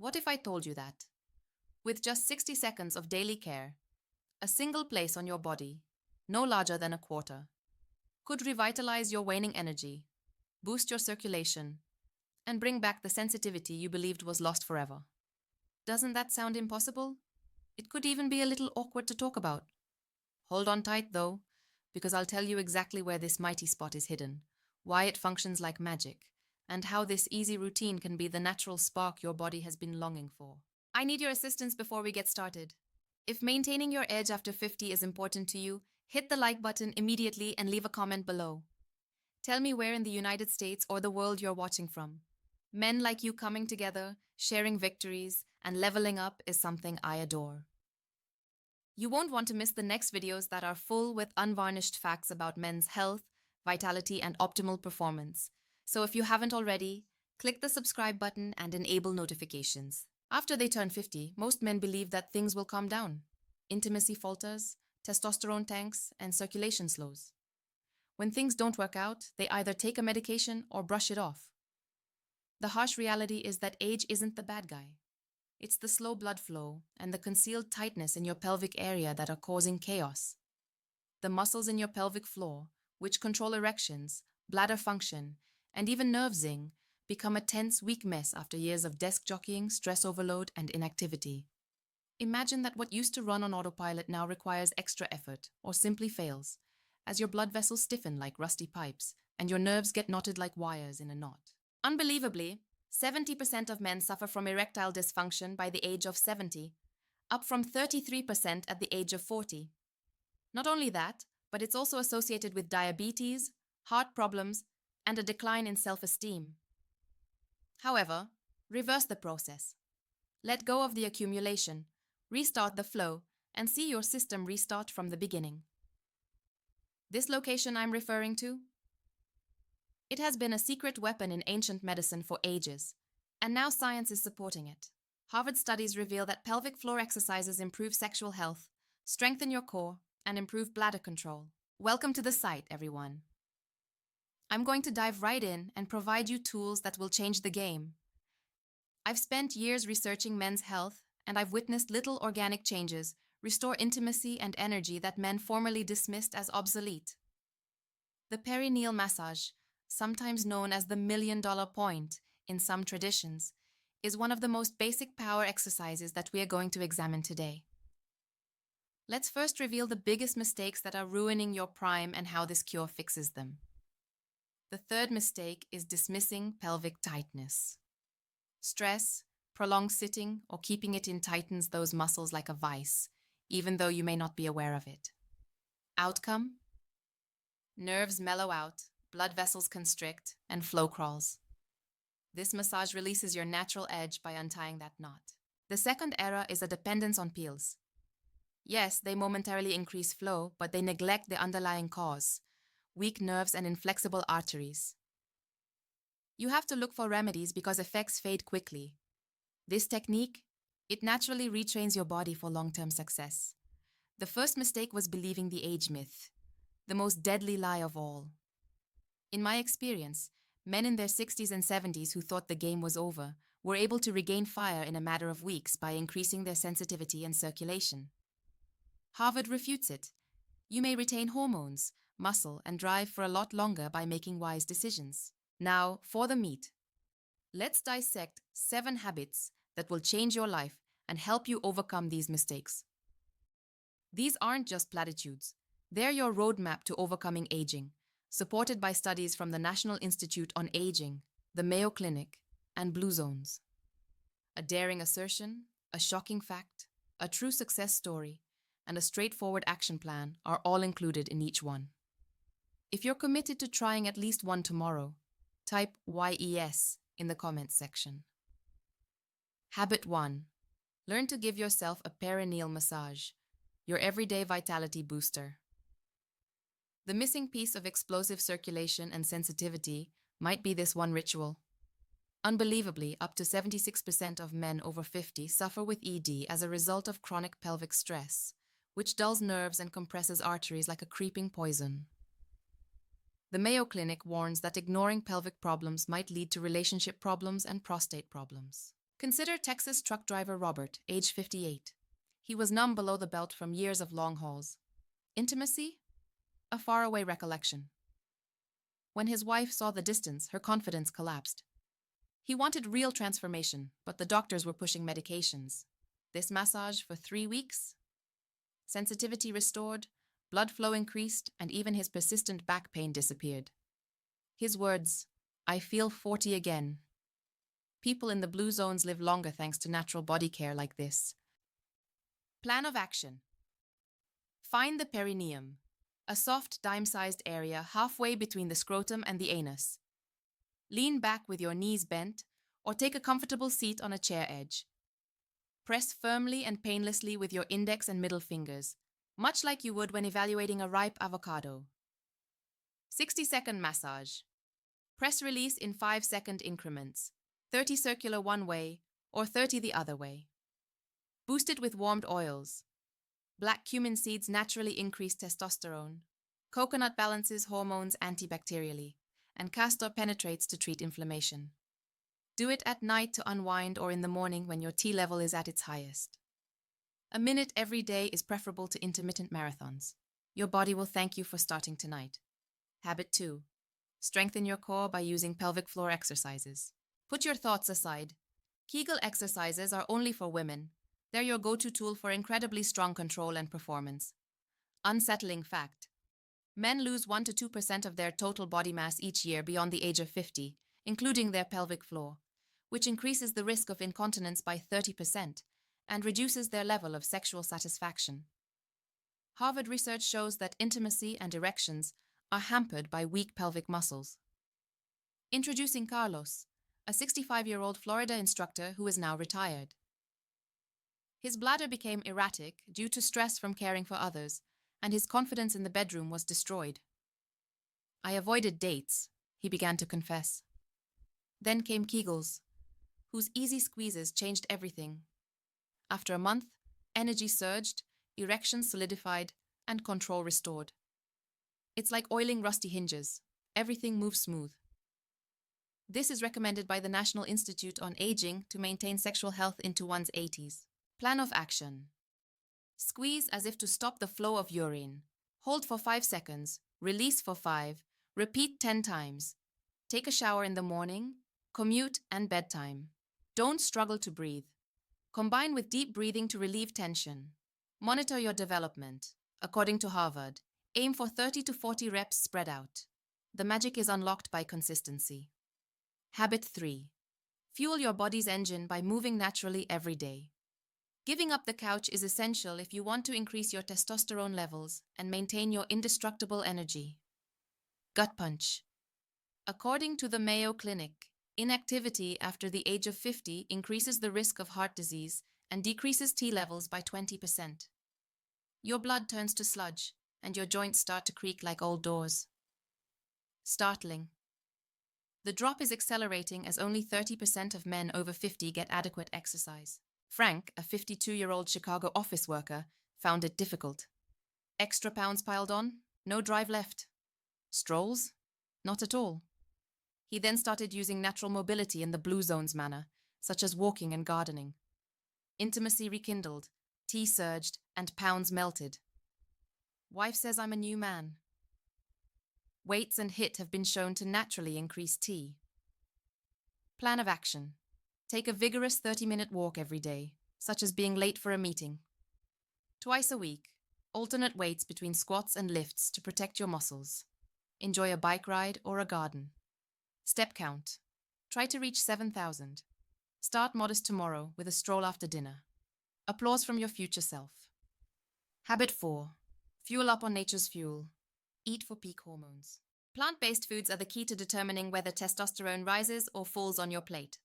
What if I told you that, with just 60 seconds of daily care, a single place on your body, no larger than a quarter, could revitalize your waning energy, boost your circulation, and bring back the sensitivity you believed was lost forever? Doesn't that sound impossible? It could even be a little awkward to talk about. Hold on tight, though, because I'll tell you exactly where this mighty spot is hidden, why it functions like magic, and how this easy routine can be the natural spark your body has been longing for. I need your assistance before we get started. If maintaining your edge after 50 is important to you, hit the like button immediately and leave a comment below. Tell me where in the United States or the world you're watching from. Men like you coming together, sharing victories, and leveling up is something I adore. You won't want to miss the next videos that are full with unvarnished facts about men's health, vitality, and optimal performance. So if you haven't already, click the subscribe button and enable notifications. After they turn 50, most men believe that things will calm down. Intimacy falters, testosterone tanks, and circulation slows. When things don't work out, they either take a medication or brush it off. The harsh reality is that age isn't the bad guy. It's the slow blood flow and the concealed tightness in your pelvic area that are causing chaos. The muscles in your pelvic floor, which control erections, bladder function, and even nerve zing, become a tense, weak mess after years of desk jockeying, stress overload, and inactivity. Imagine that what used to run on autopilot now requires extra effort, or simply fails, as your blood vessels stiffen like rusty pipes, and your nerves get knotted like wires in a knot. Unbelievably, 70% of men suffer from erectile dysfunction by the age of 70, up from 33% at the age of 40. Not only that, but it's also associated with diabetes, heart problems, and a decline in self-esteem. However, reverse the process. Let go of the accumulation, restart the flow, and see your system restart from the beginning. This location I'm referring to? It has been a secret weapon in ancient medicine for ages, and now science is supporting it. Harvard studies reveal that pelvic floor exercises improve sexual health, strengthen your core, and improve bladder control. Welcome to the site, everyone. I'm going to dive right in and provide you tools that will change the game. I've spent years researching men's health, and I've witnessed little organic changes restore intimacy and energy that men formerly dismissed as obsolete. The perineal massage, sometimes known as the $1,000,000 point in some traditions, is one of the most basic power exercises that we are going to examine today. Let's first reveal the biggest mistakes that are ruining your prime and how this cure fixes them. The third mistake is dismissing pelvic tightness. Stress, prolonged sitting, or keeping it in tightens those muscles like a vice, even though you may not be aware of it. Outcome? Nerves mellow out, blood vessels constrict, and flow crawls. This massage releases your natural edge by untying that knot. The second error is a dependence on pills. Yes, they momentarily increase flow, but they neglect the underlying cause: weak nerves and inflexible arteries. You have to look for remedies because effects fade quickly. This technique, it naturally retrains your body for long-term success. The first mistake was believing the age myth, the most deadly lie of all. In my experience, men in their 60s and 70s who thought the game was over were able to regain fire in a matter of weeks by increasing their sensitivity and circulation. Harvard refutes it. You may retain hormones, muscle, and drive for a lot longer by making wise decisions. Now, for the meat. Let's dissect 7 habits that will change your life and help you overcome these mistakes. These aren't just platitudes. They're your roadmap to overcoming aging, supported by studies from the National Institute on Aging, the Mayo Clinic, and Blue Zones. A daring assertion, a shocking fact, a true success story, and a straightforward action plan are all included in each one. If you're committed to trying at least one tomorrow, type YES in the comments section. Habit 1. Learn to give yourself a perineal massage, your everyday vitality booster. The missing piece of explosive circulation and sensitivity might be this one ritual. Unbelievably, up to 76% of men over 50 suffer with ED as a result of chronic pelvic stress, which dulls nerves and compresses arteries like a creeping poison. The Mayo Clinic warns that ignoring pelvic problems might lead to relationship problems and prostate problems. Consider Texas truck driver Robert, age 58. He was numb below the belt from years of long hauls. Intimacy? A faraway recollection. When his wife saw the distance, her confidence collapsed. He wanted real transformation, but the doctors were pushing medications. This massage for 3 weeks? Sensitivity restored, blood flow increased, and even his persistent back pain disappeared. His words, "I feel 40 again." People in the blue zones live longer thanks to natural body care like this. Plan of action. Find the perineum, a soft dime-sized area halfway between the scrotum and the anus. Lean back with your knees bent, or take a comfortable seat on a chair edge. Press firmly and painlessly with your index and middle fingers, much like you would when evaluating a ripe avocado. 60-second massage. Press release in 5-second increments, 30 circular one way or 30 the other way. Boost it with warmed oils. Black cumin seeds naturally increase testosterone. Coconut balances hormones antibacterially, and castor penetrates to treat inflammation. Do it at night to unwind or in the morning when your T level is at its highest. A minute every day is preferable to intermittent marathons. Your body will thank you for starting tonight. Habit 2. Strengthen your core by using pelvic floor exercises. Put your thoughts aside. Kegel exercises are only for women. They're your go-to tool for incredibly strong control and performance. Unsettling fact. Men lose 1 to 2% of their total body mass each year beyond the age of 50, including their pelvic floor, which increases the risk of incontinence by 30% and reduces their level of sexual satisfaction. Harvard research shows that intimacy and erections are hampered by weak pelvic muscles. Introducing Carlos, a 65-year-old Florida instructor who is now retired. His bladder became erratic due to stress from caring for others, and his confidence in the bedroom was destroyed. "I avoided dates," he began to confess. Then came Kegels, whose easy squeezes changed everything. After a month, energy surged, erections solidified, and control restored. It's like oiling rusty hinges. Everything moves smooth. This is recommended by the National Institute on Aging to maintain sexual health into one's 80s. Plan of action. Squeeze as if to stop the flow of urine. Hold for 5 seconds, release for 5, repeat 10 times. Take a shower in the morning, commute, and bedtime. Don't struggle to breathe. Combine with deep breathing to relieve tension. Monitor your development. According to Harvard, aim for 30 to 40 reps spread out. The magic is unlocked by consistency. Habit 3. Fuel your body's engine by moving naturally every day. Giving up the couch is essential if you want to increase your testosterone levels and maintain your indestructible energy. Gut punch. According to the Mayo Clinic, inactivity after the age of 50 increases the risk of heart disease and decreases T levels by 20%. Your blood turns to sludge, and your joints start to creak like old doors. Startling. The drop is accelerating as only 30% of men over 50 get adequate exercise. Frank, a 52-year-old Chicago office worker, found it difficult. Extra pounds piled on? No drive left. Strolls? Not at all. He then started using natural mobility in the blue zones manner, such as walking and gardening. Intimacy rekindled, T surged, and pounds melted. Wife says I'm a new man. Weights and HIIT have been shown to naturally increase T. Plan of action. Take a vigorous 30-minute walk every day, such as being late for a meeting. Twice a week, alternate weights between squats and lifts to protect your muscles. Enjoy a bike ride or a garden. Step count. Try to reach 7,000. Start modest tomorrow with a stroll after dinner. Applause from your future self. Habit 4. Fuel up on nature's fuel. Eat for peak hormones. Plant-based foods are the key to determining whether testosterone rises or falls on your plate.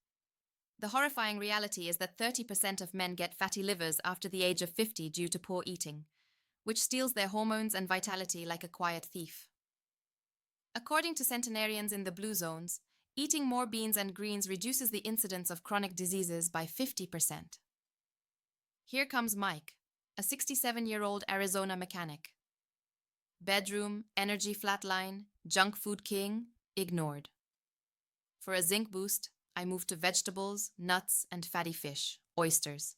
The horrifying reality is that 30% of men get fatty livers after the age of 50 due to poor eating, which steals their hormones and vitality like a quiet thief. According to centenarians in the blue zones, eating more beans and greens reduces the incidence of chronic diseases by 50%. Here comes Mike, a 67-year-old Arizona mechanic. Bedroom, energy flatline, junk food king, ignored. For a zinc boost, I moved to vegetables, nuts, and fatty fish, oysters.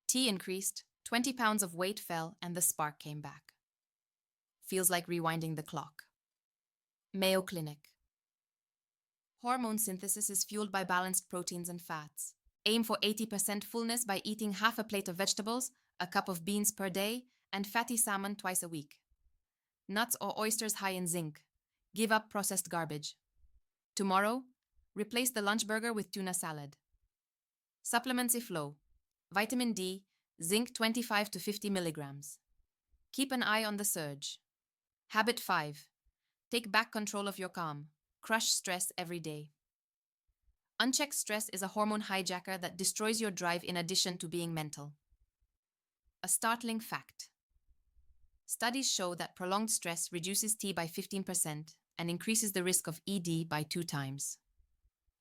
T increased, 20 pounds of weight fell, and the spark came back. Feels like rewinding the clock. Mayo Clinic. Hormone synthesis is fueled by balanced proteins and fats. Aim for 80% fullness by eating half a plate of vegetables, a cup of beans per day, and fatty salmon twice a week. Nuts or oysters high in zinc. Give up processed garbage. Tomorrow, replace the lunch burger with tuna salad. Supplements if low. Vitamin D, zinc 25 to 50 milligrams. Keep an eye on the surge. Habit 5. Take back control of your calm. Crush stress every day. Unchecked stress is a hormone hijacker that destroys your drive in addition to being mental. A startling fact. Studies show that prolonged stress reduces T by 15% and increases the risk of ED by 2 times.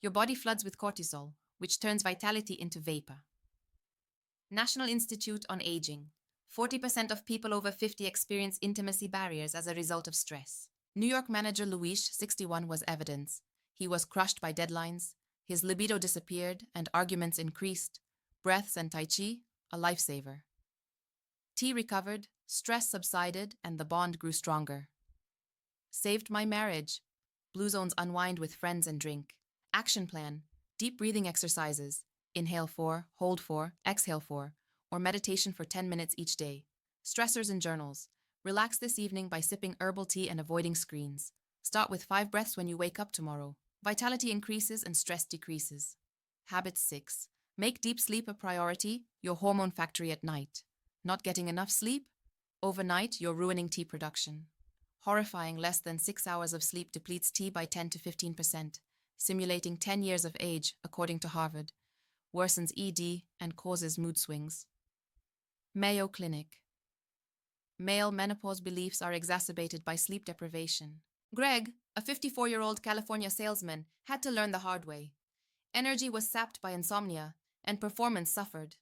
Your body floods with cortisol, which turns vitality into vapor. National Institute on Aging. 40% of people over 50 experience intimacy barriers as a result of stress. New York manager Luis, 61, was evidence. He was crushed by deadlines, his libido disappeared, and arguments increased. Breaths and Tai Chi, a lifesaver. T recovered, stress subsided, and the bond grew stronger. Saved my marriage. Blue zones unwind with friends and drink. Action plan. Deep breathing exercises. Inhale 4, hold 4, exhale 4, or meditation for 10 minutes each day. Stressors and journals. Relax this evening by sipping herbal tea and avoiding screens. Start with 5 breaths when you wake up tomorrow. Vitality increases and stress decreases. Habit 6. Make deep sleep a priority, your hormone factory at night. Not getting enough sleep? Overnight, you're ruining T production. Horrifying, less than 6 hours of sleep depletes T by 10 to 15%, simulating 10 years of age, according to Harvard. Worsens ED and causes mood swings. Mayo Clinic. Male menopause beliefs are exacerbated by sleep deprivation. Greg, a 54-year-old California salesman, had to learn the hard way. Energy was sapped by insomnia, and performance suffered.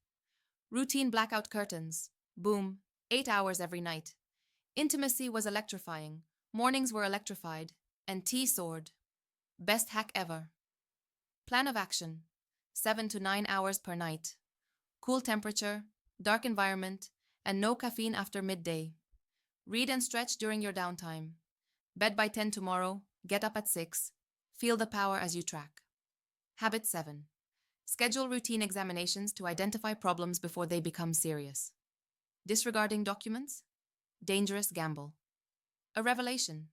Routine blackout curtains. Boom. 8 hours every night. Intimacy was electrifying. Mornings were electrified. And T soared. Best hack ever. Plan of action. 7 to 9 hours per night. Cool temperature, dark environment, and no caffeine after midday. Read and stretch during your downtime. Bed by 10 tomorrow, get up at 6. Feel the power as you track. Habit 7. Schedule routine examinations to identify problems before they become serious. Disregarding documents? Dangerous gamble. A revelation.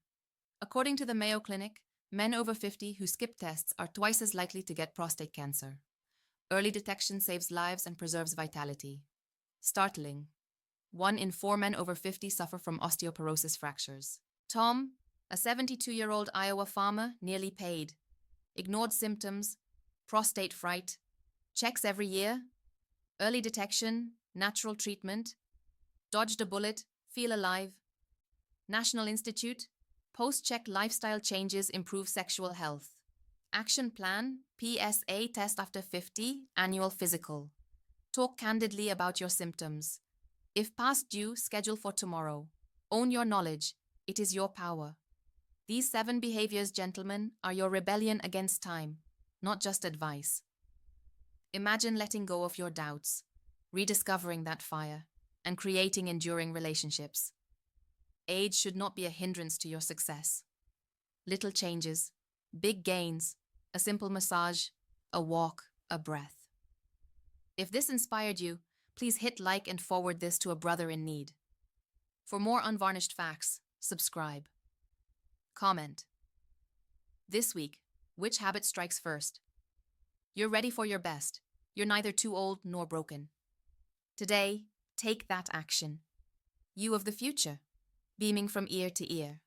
According to the Mayo Clinic, men over 50 who skip tests are twice as likely to get prostate cancer. Early detection saves lives and preserves vitality. Startling. 1 in 4 men over 50 suffer from osteoporosis fractures. Tom, a 72-year-old Iowa farmer, nearly paid. Ignored symptoms, prostate fright, checks every year, early detection, natural treatment, dodged a bullet, feel alive. National Institute, post-check lifestyle changes improve sexual health. Action plan, PSA test after 50, annual physical. Talk candidly about your symptoms. If past due, schedule for tomorrow. Own your knowledge. It is your power. These 7 behaviors, gentlemen, are your rebellion against time, not just advice. Imagine letting go of your doubts, rediscovering that fire, and creating enduring relationships. Age should not be a hindrance to your success. Little changes, big gains, a simple massage, a walk, a breath. If this inspired you, please hit like and forward this to a brother in need. For more unvarnished facts, subscribe. Comment. This week, which habit strikes first? You're ready for your best. You're neither too old nor broken. Today, take that action. You of the future, beaming from ear to ear.